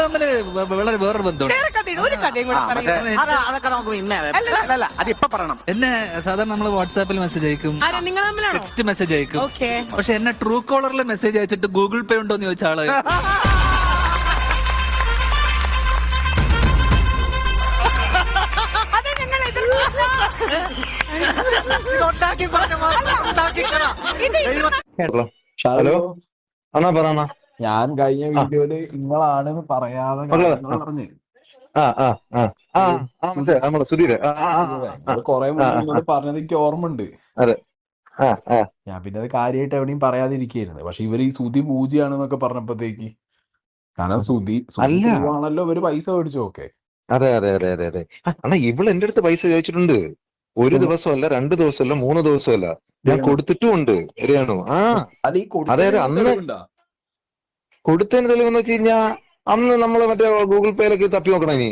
തമ്മില് വളരെ വേറൊരു ബന്ധമുണ്ട്. അതൊക്കെ നമുക്ക് പിന്നെ അല്ല അതിപ്പോ പറയണം. എന്നെ സാധാരണ നമ്മള് വാട്സാപ്പിൽ മെസ്സേജ് അയക്കും, ടെക്സ്റ്റ് മെസ്സേജ് അയക്കും. പക്ഷെ എന്നെ ട്രൂ കോളറിൽ മെസ്സേജ് അയച്ചിട്ട് ഗൂഗിൾ പേ ഉണ്ടോ എന്ന് ചോദിച്ച ആള് ഹലോ അണ്ണാ പറ. ഞാൻ കഴിഞ്ഞ വീഡിയോയില് നിങ്ങളാണെന്ന് പറയാതെ പറഞ്ഞു. നമ്മളെ സുധീര് കൊറേ മുന്നോട് പറഞ്ഞത് എനിക്ക് ഓർമ്മയുണ്ട്. അതെ. ഞാൻ പിന്നെ അത് കാര്യമായിട്ട് എവിടെയും പറയാതിരിക്കായിരുന്നു. പക്ഷെ ഇവര് ഈ സ്തുതി പൂജയാണെന്നൊക്കെ പറഞ്ഞപ്പോഴത്തേക്ക്, കാരണം സ്തുതി ആണല്ലോ ഇവര് പൈസ മേടിച്ചു. ഓക്കെ, അതെ അതെ അതെ അതെ അതെ. അണ്ണാ ഇവള് എന്റെ അടുത്ത് പൈസ ചോദിച്ചിട്ടുണ്ട്. 1 ദിവസമല്ല, 2 ദിവസമല്ല, 3 ദിവസമല്ല, ഞാൻ കൊടുത്തിട്ടും ഉണ്ട്. ശരിയാണോ? അതെ അതെ. അന്ന് കൊടുത്തതിന് തെളിവെന്ന് വെച്ച് കഴിഞ്ഞാ അന്ന് നമ്മള് മറ്റേ ഗൂഗിൾ പേയിലൊക്കെ തപ്പി നോക്കണം. ഇനി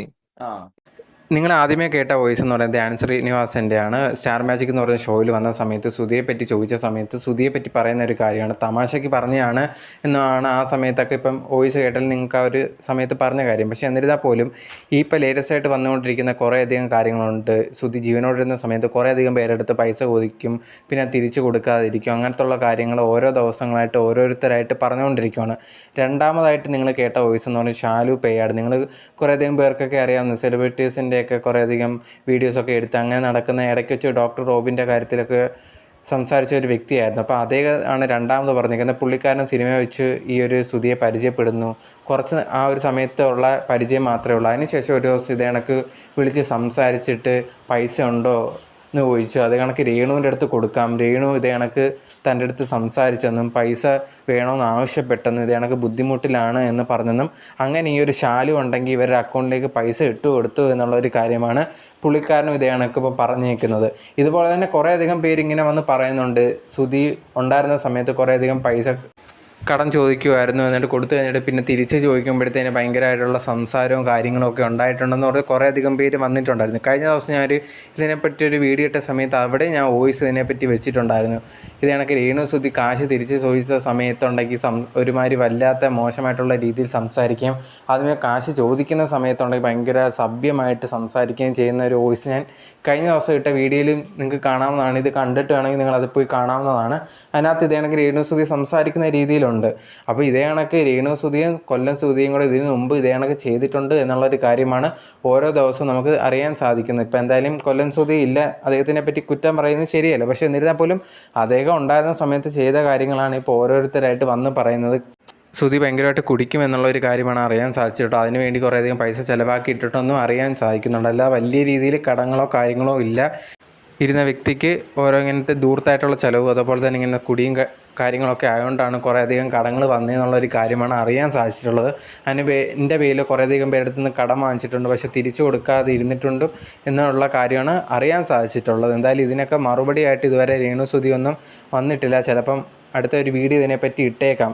നിങ്ങൾ ആദ്യമേ കേട്ട വോയിസ് എന്ന് പറയുന്നത് ധ്യാൻ ശ്രീനിവാസൻ്റെ ആണ്. സ്റ്റാർ മാജിക് എന്ന് പറയുന്ന ഷോയിൽ വന്ന സമയത്ത് സുധിയെ പറ്റി ചോദിച്ച സമയത്ത് സുധിയെ പറ്റി പറയുന്ന ഒരു കാര്യമാണ്, തമാശയ്ക്ക് പറഞ്ഞതാണ് എന്നാണ് ആ സമയത്തൊക്കെ. ഇപ്പം വോയിസ് കേട്ടാൽ നിങ്ങൾക്ക് ആ ഒരു സമയത്ത് പറഞ്ഞ കാര്യം. പക്ഷേ എന്നിരുന്നാൽ പോലും ഈ ഇപ്പോൾ ലേറ്റസ്റ്റ് ആയിട്ട് വന്നുകൊണ്ടിരിക്കുന്ന കുറേയധികം കാര്യങ്ങളുണ്ട്. സുധി ജീവനോടിരുന്ന സമയത്ത് കുറേയധികം പേരെടുത്ത് പൈസ ചോദിക്കും, പിന്നെ തിരിച്ചു കൊടുക്കാതിരിക്കും. അങ്ങനത്തുള്ള കാര്യങ്ങൾ ഓരോ ദിവസങ്ങളായിട്ട് ഓരോരുത്തരായിട്ട് പറഞ്ഞുകൊണ്ടിരിക്കുകയാണ്. രണ്ടാമതായിട്ട് നിങ്ങൾ കേട്ട വോയിസ് എന്ന് പറഞ്ഞാൽ ഷാലു പേയാട്. നിങ്ങൾ കുറേയധികം പേർക്കൊക്കെ അറിയാവുന്ന സെലിബ്രിറ്റീസിൻ്റെ ഒക്കെ കുറേയധികം വീഡിയോസൊക്കെ എടുത്ത് അങ്ങനെ നടക്കുന്ന, ഇടയ്ക്ക് വെച്ച് ഡോക്ടർ റോബിൻ്റെ കാര്യത്തിലൊക്കെ സംസാരിച്ച ഒരു വ്യക്തിയായിരുന്നു. അപ്പോൾ അദ്ദേഹം ആണ് രണ്ടാമത് പറഞ്ഞിരിക്കുന്നത്. പുള്ളിക്കാരൻ സിനിമ വെച്ച് ഈ ഒരു സുധിയെ പരിചയപ്പെടുന്നു. കുറച്ച് ആ ഒരു സമയത്തുള്ള പരിചയം മാത്രമേ ഉള്ളൂ. അതിനുശേഷം ഒരു ദിവസം ഇതേ കണക്ക് വിളിച്ച് സംസാരിച്ചിട്ട് പൈസ ഉണ്ടോ എന്ന് ചോദിച്ചു. അത് കണക്ക് രേണുവിൻ്റെ അടുത്ത് കൊടുക്കാം. രേണു ഇതേ കണക്ക് തൻ്റെ അടുത്ത് സംസാരിച്ചെന്നും പൈസ വേണമെന്ന് ആവശ്യപ്പെട്ടെന്നും ഇതേ കണക്ക് ബുദ്ധിമുട്ടിലാണ് എന്ന് പറഞ്ഞെന്നും, അങ്ങനെ ഈ ഒരു ശാലു ഉണ്ടെങ്കിൽ ഇവരുടെ അക്കൗണ്ടിലേക്ക് പൈസ ഇട്ട് കൊടുത്തു എന്നുള്ളൊരു കാര്യമാണ് പുള്ളിക്കാരനും ഇതേ കണക്ക് ഇപ്പോൾ പറഞ്ഞേക്കുന്നത്. ഇതുപോലെ തന്നെ കുറേയധികം പേര് ഇങ്ങനെ വന്ന് പറയുന്നുണ്ട്, സുധി ഉണ്ടായിരുന്ന സമയത്ത് കുറേയധികം പൈസ കടം ചോദിക്കുമായിരുന്നു, എന്നിട്ട് കൊടുത്തു കഴിഞ്ഞിട്ട് പിന്നെ തിരിച്ച് ചോദിക്കുമ്പോഴത്തേന് ഭയങ്കരമായിട്ടുള്ള സംസാരവും കാര്യങ്ങളൊക്കെ ഉണ്ടായിട്ടുണ്ടെന്ന് പറഞ്ഞ് കുറേയധികം പേര് വന്നിട്ടുണ്ടായിരുന്നു. കഴിഞ്ഞ ദിവസം ഞാനൊരു ഇതിനെപ്പറ്റി ഒരു വീഡിയോ ഇട്ട സമയത്ത് അവിടെ ഞാൻ വോയിസ് ഇതിനെപ്പറ്റി വെച്ചിട്ടുണ്ടായിരുന്നു. ഇത് കണക്ക് രേണു സുധി കാശ് തിരിച്ച് ചോദിച്ച സമയത്തുണ്ടെങ്കിൽ ഒരുമാതിരി വല്ലാത്ത മോശമായിട്ടുള്ള രീതിയിൽ സംസാരിക്കുകയും അതിന് കാശ് ചോദിക്കുന്ന സമയത്തുണ്ടെങ്കിൽ ഭയങ്കര സഭ്യമായിട്ട് സംസാരിക്കുകയും ചെയ്യുന്ന ഒരു വോയിസ് ഞാൻ കഴിഞ്ഞ ദിവസം ഇട്ട വീഡിയോയിൽ നിങ്ങൾക്ക് കാണാവുന്നതാണ്. ഇത് കണ്ടിട്ട് വേണമെങ്കിൽ നിങ്ങളത് പോയി കാണാവുന്നതാണ്. അതിനകത്ത് ഇതേ കണക്ക് രേണു സുധി സംസാരിക്കുന്ന രീതിയിലുണ്ട്. അപ്പോൾ ഇതേ കണക്ക് രേണു സുധിയും കൊല്ലം സുധിയും കൂടെ ഇതിന് മുമ്പ് ഇതേ കണക്ക് ചെയ്തിട്ടുണ്ട് എന്നുള്ളൊരു കാര്യമാണ് ഓരോ ദിവസവും നമുക്ക് അറിയാൻ സാധിക്കുന്നത്. ഇപ്പോൾ എന്തായാലും കൊല്ലം സുധി ഇല്ല, അദ്ദേഹത്തിനെ പറ്റി കുറ്റം പറയുന്നത് ശരിയല്ല. പക്ഷേ എന്നിരുന്നാൽ പോലും അദ്ദേഹം ഉണ്ടായിരുന്ന സമയത്ത് ചെയ്ത കാര്യങ്ങളാണ് ഇപ്പോൾ ഓരോരുത്തരായിട്ട് വന്ന് പറയുന്നത്. സുധി ഭയങ്കരമായിട്ട് കുടിക്കുമെന്നുള്ളൊരു കാര്യമാണ് അറിയാൻ സാധിച്ചിട്ടോ. അതിനുവേണ്ടി കുറേയധികം പൈസ ചിലവാക്കിയിട്ടിട്ടൊന്നും അറിയാൻ സാധിക്കുന്നുണ്ട്. അല്ല വലിയ രീതിയിൽ കടങ്ങളോ കാര്യങ്ങളോ ഇല്ല. ഇരുന്ന വ്യക്തിക്ക് ഓരോ ഇങ്ങനത്തെ ദൂരത്തായിട്ടുള്ള ചിലവ്, അതുപോലെ തന്നെ ഇങ്ങനെ കുടിയും കാര്യങ്ങളൊക്കെ ആയതുകൊണ്ടാണ് കുറേയധികം കടങ്ങൾ വന്നതെന്നുള്ളൊരു കാര്യമാണ് അറിയാൻ സാധിച്ചിട്ടുള്ളത്. അതിന് എൻ്റെ പേരിൽ കുറേയധികം പേരെടുത്ത് നിന്ന് കടം വാങ്ങിച്ചിട്ടുണ്ട്, പക്ഷേ തിരിച്ചു കൊടുക്കാതെ ഇരുന്നിട്ടുണ്ട് എന്നുള്ള കാര്യമാണ് അറിയാൻ സാധിച്ചിട്ടുള്ളത്. എന്തായാലും ഇതിനൊക്കെ മറുപടിയായിട്ട് ഇതുവരെ രേണു സുധി ഒന്നും വന്നിട്ടില്ല. ചിലപ്പം അടുത്ത ഒരു വീഡിയോ ഇതിനെപ്പറ്റി ഇട്ടേക്കാം.